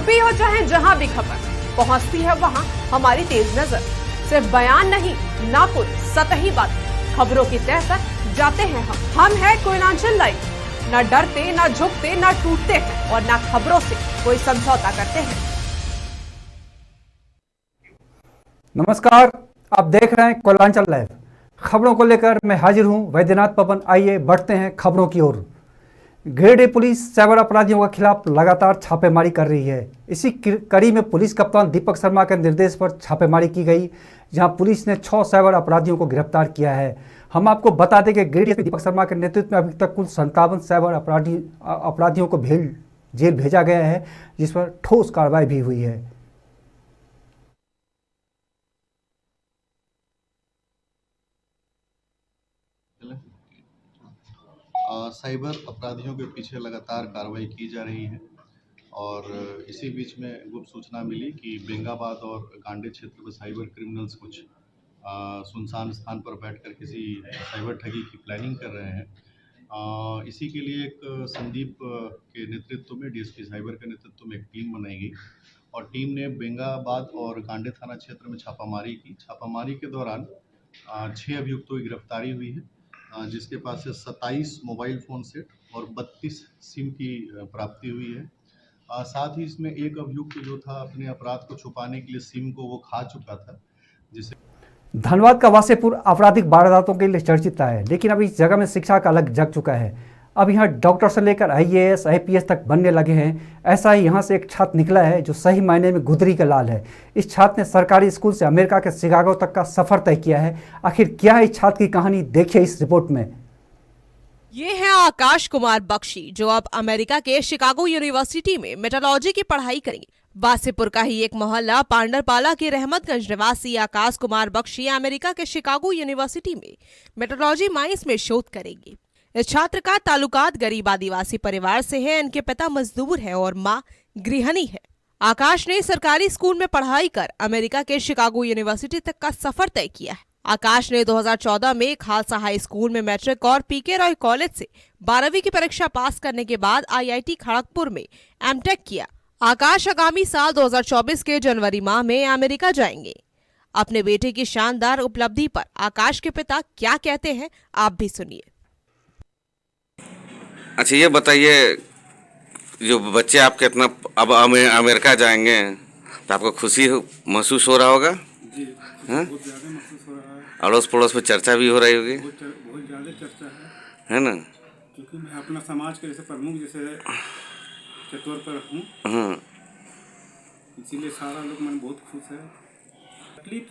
छुपी हो चाहे जहां भी खबर पहुंचती है वहां हमारी तेज नजर। सिर्फ बयान नहीं, ना कोई सतही बात, खबरों की तह तक जाते हैं हम हैं कोयलांचल लाइव। ना डरते, ना झुकते, ना टूटते हैं और ना खबरों से कोई समझौता करते हैं। नमस्कार, आप देख रहे हैं कोयलांचल लाइव। खबरों को लेकर मैं हाजिर हूं वैद्यनाथ पवन। आइए बढ़ते हैं खबरों की ओर। ग्रेड ए पुलिस साइबर अपराधियों के खिलाफ लगातार छापेमारी कर रही है। इसी कड़ी में पुलिस कप्तान दीपक शर्मा के निर्देश पर छापेमारी की गई, जहां पुलिस ने 6 साइबर अपराधियों को गिरफ्तार किया है। हम आपको बता दें कि ग्रेड ए दीपक शर्मा के नेतृत्व में अभी तक कुल 57 साइबर अपराधियों को जेल भेजा गया है, जिस पर ठोस कार्रवाई भी हुई है। साइबर अपराधियों के पीछे लगातार कार्रवाई की जा रही है और इसी बीच में गुप्त सूचना मिली कि बेंगाबाद और गांडे क्षेत्र में साइबर क्रिमिनल्स कुछ सुनसान स्थान पर बैठकर किसी साइबर ठगी की प्लानिंग कर रहे हैं। इसी के लिए एक संदीप के नेतृत्व में, डीएसपी साइबर के नेतृत्व में एक टीम बनाई गई और टीम ने बेंगाबाद और गांडे थाना क्षेत्र में छापामारी की। छापामारी के दौरान 6 अभियुक्तों की गिरफ्तारी हुई है, जिसके पास से 27 मोबाइल फ़ोन सेट और 32 सिम की प्राप्ति हुई है। साथ ही इसमें एक अभियुक्त जो था, अपने अपराध को छुपाने के लिए सिम को वो खा चुका था, जिसे धनबाद का वासेपुर आपराधिक वारदातों के लिए चर्चित है, लेकिन अब इस जगह में शिक्षा का अलग जग चुका है। अब यहाँ डॉक्टर से लेकर आईएएस, आईपीएस तक बनने लगे हैं। ऐसा ही यहाँ से एक छात्र निकला है जो सही मायने में गुदरी का लाल है। इस छात्र ने सरकारी स्कूल से अमेरिका के शिकागो तक का सफर तय किया है। आखिर क्या है इस छात्र की कहानी, देखिए इस रिपोर्ट में। ये है आकाश कुमार बख्शी, जो अब अमेरिका के शिकागो यूनिवर्सिटी में मेटालॉजी की पढ़ाई करेंगे। वासेपुर का ही एक मोहल्ला पांडरपाला के रहमतगंज निवासी आकाश कुमार बख्शी अमेरिका के शिकागो यूनिवर्सिटी में मेटालॉजी माइंस में शोध करेंगे। इस छात्र का ताल्लुकात गरीब आदिवासी परिवार से है। इनके पिता मजदूर है और माँ गृहिणी है। आकाश ने सरकारी स्कूल में पढ़ाई कर अमेरिका के शिकागो यूनिवर्सिटी तक का सफर तय किया है। आकाश ने 2014 में खालसा हाई स्कूल में मैट्रिक और पीके रॉय कॉलेज से 12वीं की परीक्षा पास करने के बाद आईआईटी खड़गपुर में एमटेक किया। आकाश आगामी साल 2024 के जनवरी माह में अमेरिका जाएंगे। अपने बेटे की शानदार उपलब्धि पर आकाश के पिता क्या कहते हैं, आप भी सुनिए। अच्छा, ये बताइए, जो बच्चे आपके इतना अब अमेरिका जाएंगे तो आपको खुशी महसूस हो रहा होगा? जी, बहुत ज़्यादा महसूस हो रहा है। अड़ोस पड़ोस में चर्चा भी हो रही होगी, बहुत ज़्यादा चर्चा है ना? क्योंकि मैं अपना समाज के जैसे प्रमुख जैसे के तौर पर हूँ, इसीलिए सारा लोग मन बहुत खुश है। तकलीफ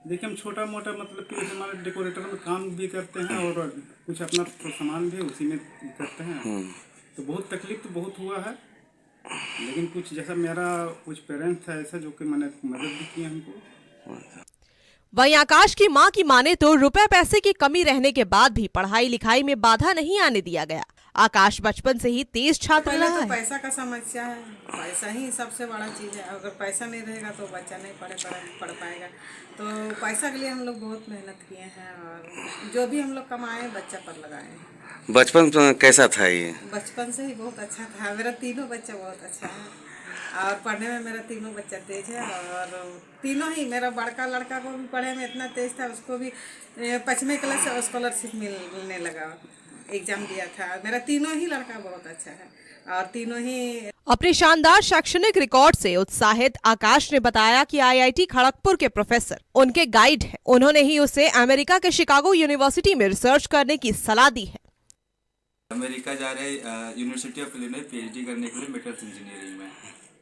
देखिए, हम छोटा मोटा मतलब कि जैसे हमारे डेकोरेटर में काम भी करते हैं और कुछ अपना सामान भी उसी में करते हैं, तो बहुत तकलीफ तो बहुत हुआ है। लेकिन कुछ जैसा मेरा कुछ पेरेंट्स है ऐसा जो कि मैंने मदद भी की हमको। वहीं आकाश की मां की माने तो रुपए पैसे की कमी रहने के बाद भी पढ़ाई लिखाई में बाधा नहीं आने दिया गया। आकाश बचपन से ही तेज छात्र रहा है। पैसा का समस्या है, पैसा ही सबसे बड़ा चीज है। अगर पैसा नहीं रहेगा तो बच्चा नहीं पढ़ पाएगा। तो पैसा के लिए हम लोग बहुत मेहनत किए हैं और जो भी हम लोग कमाए बच्चा पर लगाए हैं। बचपन कैसा था ये? बचपन से ही बहुत अच्छा था। मेरा तीनों बच्चा बहुत अच्छा है और पढ़ने में मेरा तीनों बच्चा तेज है। और तीनों ही, मेरा बड़का लड़का को भी पढ़ने में इतना तेज था, उसको भी 5वीं क्लास से स्कॉलरशिप मिलने लगा, एग्जाम दिया था। मेरा तीनों ही लड़का बहुत अच्छा है और तीनों ही अपने शानदार शैक्षणिक रिकॉर्ड से उत्साहित आकाश ने बताया कि आईआईटी खड़गपुर के प्रोफेसर उनके गाइड हैं। उन्होंने ही उसे अमेरिका के शिकागो यूनिवर्सिटी में रिसर्च करने की सलाह दी है। अमेरिका जा रहे यूनिवर्सिटी ऑफ इलिनॉय पीएचडी करने के लिए मेटल्स इंजीनियरिंग में,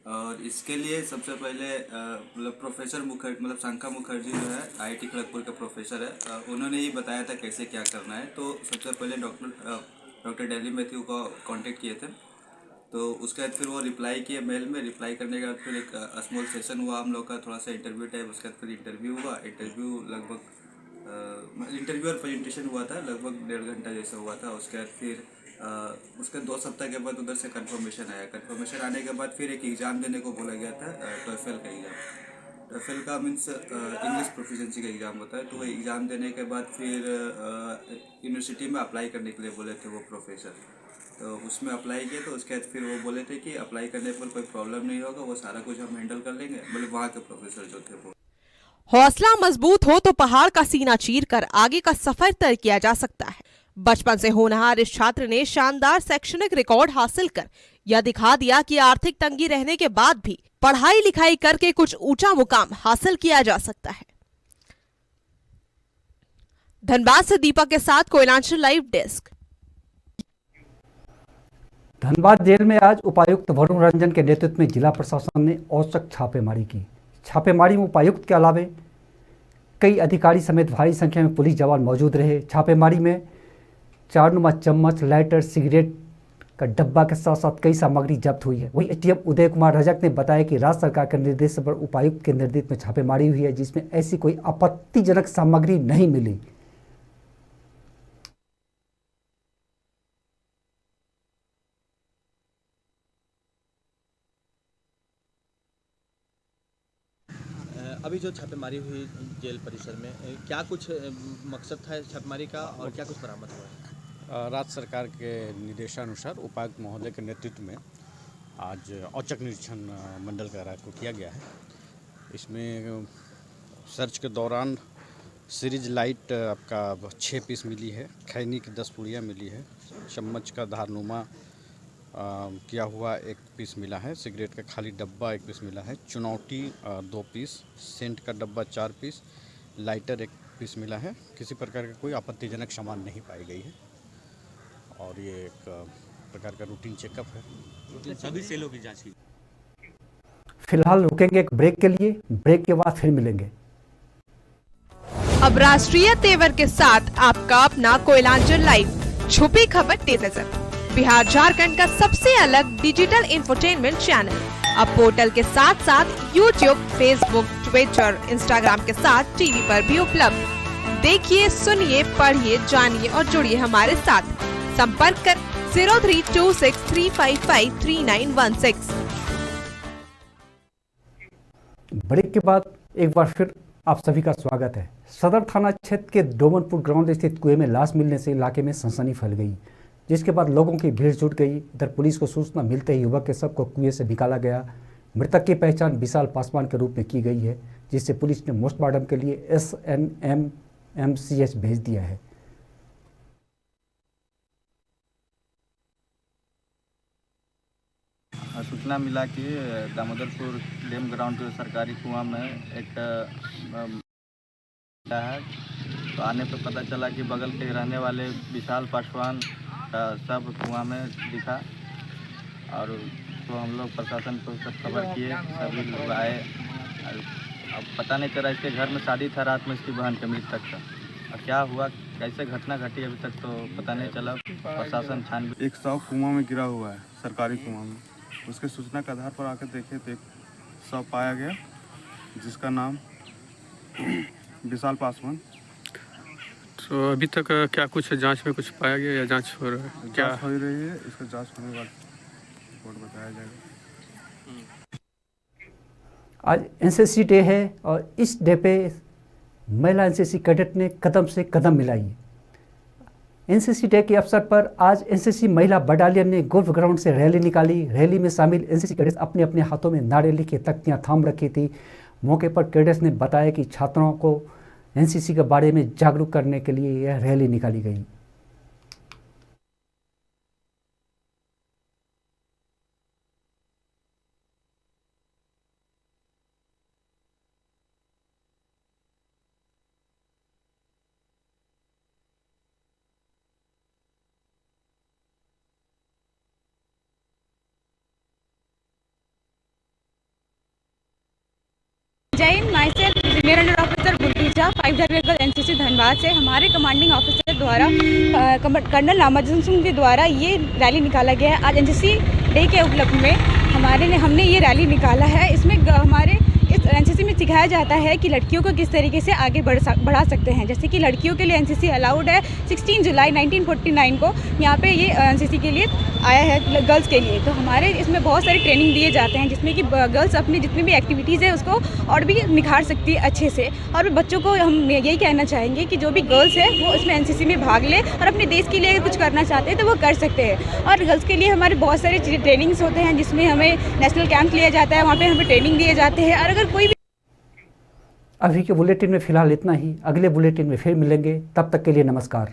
और इसके लिए सबसे पहले मतलब प्रोफेसर मुखर्जी, मतलब शंका मुखर्जी जो है आईआईटी खड़गपुर का प्रोफेसर है, उन्होंने ही बताया था कैसे क्या करना है। तो सबसे पहले डॉक्टर डेली मैथ्यू को कांटेक्ट किए थे, तो उसके बाद फिर वो रिप्लाई किए मेल में। रिप्लाई करने के बाद फिर एक स्मॉल सेशन हुआ हम लोग का, थोड़ा सा इंटरव्यू टाइप। उसके बाद फिर इंटरव्यू हुआ। इंटरव्यू और प्रेजेंटेशन हुआ था, लगभग 1.5 घंटा जैसा हुआ था। उसके बाद फिर उसके 2 सप्ताह के बाद उधर से कंफर्मेशन आया। कंफर्मेशन आने के बाद फिर एक एग्ज़ाम देने को बोला गया था, टॉफेल का एग्ज़ाम। टॉफेल का मीन्स इंग्लिश प्रोफिशिएंसी का एग्ज़ाम होता है। तो वो एग्ज़ाम देने के बाद फिर यूनिवर्सिटी में अप्लाई करने के लिए बोले थे वो प्रोफेसर। तो उसमें अप्लाई किया, तो उसके बाद फिर वो बोले थे कि अप्लाई करने पर कोई प्रॉब्लम नहीं होगा, वो सारा कुछ हम हैंडल कर लेंगे। बोले वहाँ के प्रोफेसर जो थे वो। हौसला मजबूत हो तो पहाड़ का सीना चीरकर आगे का सफर तय किया जा सकता है। बचपन से होनहार इस छात्र ने शानदार शैक्षणिक रिकॉर्ड हासिल कर यह दिखा दिया कि आर्थिक तंगी रहने के बाद भी पढ़ाई लिखाई करके कुछ ऊंचा मुकाम हासिल किया जा सकता है। धनबाद से दीपक के साथ कोयलांचल लाइव डेस्क। धनबाद जेल में आज उपायुक्त वरुण रंजन के नेतृत्व में जिला प्रशासन ने औचक छापेमारी की। छापेमारी में उपायुक्त के अलावे कई अधिकारी समेत भारी संख्या में पुलिस जवान मौजूद रहे। छापेमारी में 4 नुमा चम्मच, लाइटर, सिगरेट का डब्बा के साथ साथ कई सामग्री जब्त हुई है। वहीं एसडीएम उदय कुमार रजक ने बताया कि राज्य सरकार के निर्देश पर उपायुक्त के नेतृत्व में छापेमारी हुई है, जिसमें ऐसी कोई आपत्तिजनक सामग्री नहीं मिली। अभी जो छापेमारी हुई जेल परिसर में, क्या कुछ मकसद था छापेमारी का और क्या कुछ बरामद हुआ है? राज्य सरकार के निर्देशानुसार उपायुक्त महोदय के नेतृत्व में आज औचक निरीक्षण मंडल का रात को किया गया है। इसमें सर्च के दौरान सीरीज लाइट आपका 6 पीस मिली है, खैनी की 10 पुड़ियाँ मिली है, चम्मच का धारनुमा किया हुआ 1 पीस मिला है, सिगरेट का खाली डब्बा 1 पीस मिला है, चुनौती 2 पीस, सेंट का डब्बा 4 पीस, लाइटर 1 पीस मिला है। किसी प्रकार का कोई आपत्तिजनक सामान नहीं पाई गई है और ये एक प्रकार का रूटीन चेकअप है। सभी सेलों की जांच की। फिलहाल रुकेंगे एक ब्रेक के लिए, ब्रेक के बाद फिर मिलेंगे। अब राष्ट्रीय तेवर के साथ आपका अपना कोयलांचल लाइव, छुपी खबर तेज नजर, बिहार झारखंड का सबसे अलग डिजिटल इंफोटेनमेंट चैनल। अब पोर्टल के साथ साथ यूट्यूब, फेसबुक, ट्विटर, इंस्टाग्राम के साथ टीवी पर भी उपलब्ध। देखिए, सुनिए, पढ़िए, जानिए और जुड़िए हमारे साथ। संपर्क कर 032635533916। ब्रेक के बाद एक बार फिर आप सभी का स्वागत है। सदर थाना क्षेत्र के डोमनपुर ग्राउंड स्थित कुएं में लाश मिलने से इलाके में सनसनी फैल गई, जिसके बाद लोगों की भीड़ जुट गई। इधर पुलिस को सूचना मिलते ही युवक के शव को कुएं से निकाला गया। मृतक की पहचान विशाल पासवान के रूप में की गई है, जिससे पुलिस ने पोस्टमार्टम के लिए SNMMCH भेज दिया है। सूचना मिला कि दामोदरपुर डैम ग्राउंड के सरकारी कुआं में एक है, तो आने पर पता चला कि बगल के रहने वाले विशाल पासवान का शव कुआं में दिखा और तो हम लोग प्रशासन को सब खबर किए, सभी लोग आए। अब पता नहीं चला, इसके घर में शादी था रात में इसकी बहन के मृतक का, और क्या हुआ कैसे घटना घटी अभी तक तो पता नहीं चला। प्रशासन छानबीन। एक शव कुआं में गिरा हुआ है, सरकारी कुआं में। उसके सूचना के आधार पर आकर देखे तो एक शव पाया गया जिसका नाम विशाल पासवान। तो अभी तक क्या कुछ जांच में कुछ पाया गया या जांच हो रहा है? क्या हो रही है, इसका जांच होने के बाद रिपोर्ट बताया जाएगा। आज एनसीसी डे है और इस डे पे महिला एनसीसी कैडेट ने कदम से कदम मिलाई। एनसीसी डे के अवसर पर आज एनसीसी महिला बटालियन ने गोल्फ ग्राउंड से रैली निकाली। रैली में शामिल एनसीसी कैडेट्स अपने अपने हाथों में नारे लिखे तख्तियां थाम रखी थी। मौके पर कैडेट्स ने बताया कि छात्रों को एनसीसी के बारे में जागरूक करने के लिए यह रैली निकाली गई। जय हिंद, myself senior under officer बुल्टीजा 5 डायरेक्टर एनसीसी धनबाद से हमारे कमांडिंग ऑफिसर द्वारा कर्नल नामाजुन सिंह के द्वारा ये रैली निकाला गया है। आज एनसीसी डे के उपलक्ष्य में हमने ये रैली निकाला है। इसमें हमारे इस एनसीसी में सिखाया जाता है कि लड़कियों को किस तरीके से आगे बढ़ा सकते हैं। जैसे कि लड़कियों के लिए एनसीसी अलाउड है 16 जुलाई 1949 को यहाँ पे ये एनसीसी के लिए आया है गर्ल्स के लिए। तो हमारे इसमें बहुत सारी ट्रेनिंग दिए जाते हैं जिसमें कि गर्ल्स अपनी जितनी भी एक्टिविटीज़ है उसको और भी निखार सकती है अच्छे से। और बच्चों को हम यही कहना चाहेंगे कि जो भी गर्ल्स है वो इसमें एनसीसी में भाग ले और अपने देश के लिए अगर कुछ करना चाहते हैं तो वो कर सकते हैं। और गर्ल्स के लिए हमारे बहुत सारे ट्रेनिंग्स होते हैं जिसमें हमें नेशनल कैंप लिया जाता है, वहाँ पे हमें ट्रेनिंग दिए जाते हैं। और अगर कोई भी अभी के बुलेटिन में फिलहाल इतना ही। अगले बुलेटिन में फिर मिलेंगे, तब तक के लिए नमस्कार।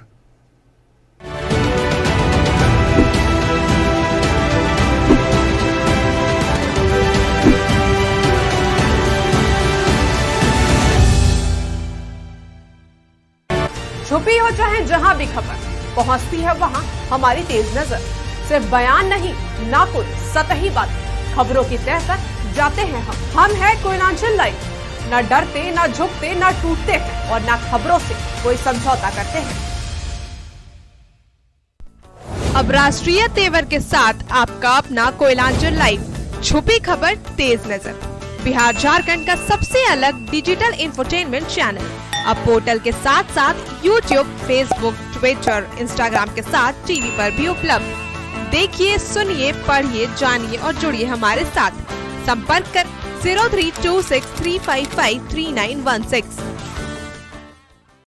छुपी हो चाहे जहां भी खबर, पहुंचती है वहां हमारी तेज नजर। सिर्फ बयान नहीं, ना कोई सतही बात, खबरों की तह तक जाते हैं हम है कोयलांचल लाइव। ना डरते, ना झुकते, ना टूटते हैं और ना खबरों से कोई समझौता करते हैं। अब राष्ट्रीय तेवर के साथ आपका अपना कोयलांचल लाइव, छुपी खबर तेज नजर, बिहार झारखंड का सबसे अलग डिजिटल इंफोटेनमेंट चैनल। अब पोर्टल के साथ साथ यूट्यूब, फेसबुक, ट्विटर, इंस्टाग्राम के साथ टीवी पर भी उपलब्ध। देखिए, सुनिए, पढ़िए, जानिए और जुड़िए हमारे साथ। संपर्क कर 032635539116।